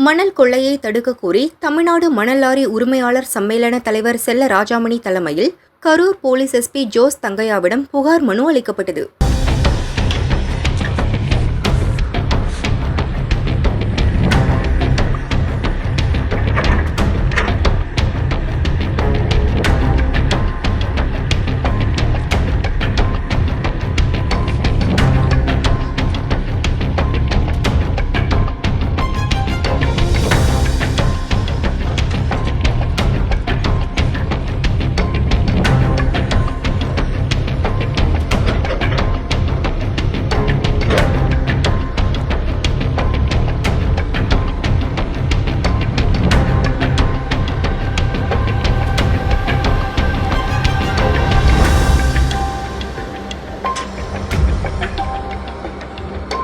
மணல் கொள்ளையை தடுக்க கோரி தமிழ்நாடு மணல் லாரி உரிமையாளர் சம்மேளன தலைவர் செல்ல ராஜாமணி தலைமையில் கரூர் போலீஸ் எஸ்பி ஜோஸ் தங்கையாவிடம் புகார் மனு அளிக்கப்பட்டது.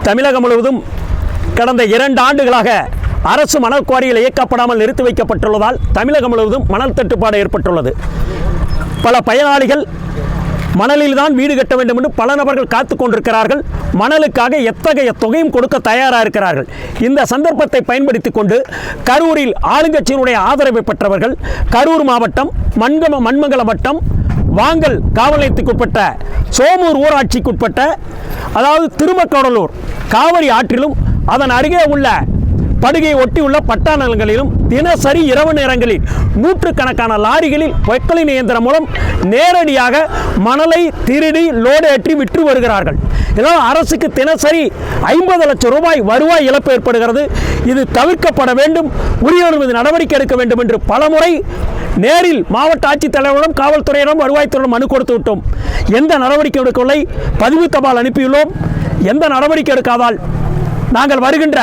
தமிழகம் முழுவதும் கடந்த 2 ஆண்டுகளாக அரசு மணல் குவாரிகள் இயக்கப்படாமல் நிறுத்தி வைக்கப்பட்டுள்ளதால் தமிழகம் முழுவதும் மணல் தட்டுப்பாடு ஏற்பட்டுள்ளது. பல பயனாளிகள் மணலில்தான் வீடு கட்ட வேண்டும் என்று பல நபர்கள் காத்து கொண்டிருக்கிறார்கள். மணலுக்காக எத்தகைய தொகையும் கொடுக்க தயாராக இருக்கிறார்கள். இந்த சந்தர்ப்பத்தை பயன்படுத்தி கொண்டு கரூரில் ஆளுங்கட்சியினுடைய ஆதரவை பெற்றவர்கள் கரூர் மாவட்டம் மண்மங்கலம் வட்டம் வாங்கல் காவல் நிலையத்துக்குட்பட்ட சோமூர் ஊராட்சிக்குட்பட்ட அதாவது திருமக்கடலூர் காவிரி ஆற்றிலும் அதன் அருகே உள்ள படுகையை ஒட்டியுள்ள பட்டா நிலங்களிலும் தினசரி இரவு நேரங்களில் நூற்றுக்கணக்கான லாரிகளில் பொக்களின் இயந்திரம் மூலம் நேரடியாக மணலை திருடி லோடு ஏற்றி விற்று வருகிறார்கள். இதனால் அரசுக்கு தினசரி 50 லட்சம் ரூபாய் வருவாய் இழப்பு ஏற்படுகிறது. இது தவிர்க்கப்பட வேண்டும், உரியவர்கள் மீது நடவடிக்கை எடுக்க வேண்டும் என்று பலமுறை நேரில் மாவட்ட ஆட்சித்தலைவரிடம் காவல்துறையிடம் வருவாய்த்துறையிடம் மனு கொடுத்து விட்டோம். எந்த நடவடிக்கை எடுக்கவில்லை. பதிவு தபால் அனுப்பியுள்ளோம். எந்த நடவடிக்கை எடுக்காதால் நாங்கள் வருகின்ற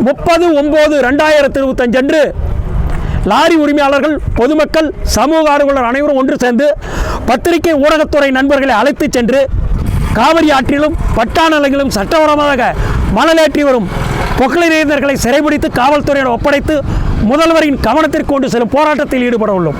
30/9/2025 அன்று லாரி உரிமையாளர்கள், பொதுமக்கள், சமூக ஆர்வலர் அனைவரும் ஒன்று சேர்ந்து பத்திரிகை ஊடகத்துறை நண்பர்களை அழைத்து சென்று காவிரி ஆற்றிலும் பட்டா நிலங்களிலும் சட்டவிரோதமாக மணலேற்றி வரும் பொக்களின் இயந்திரங்களை சிறைபிடித்து காவல்துறையிடம் ஒப்படைத்து முதல்வரின் கவனத்திற்கு கொண்டு செல்லும் போராட்டத்தில் ஈடுபட உள்ளோம்.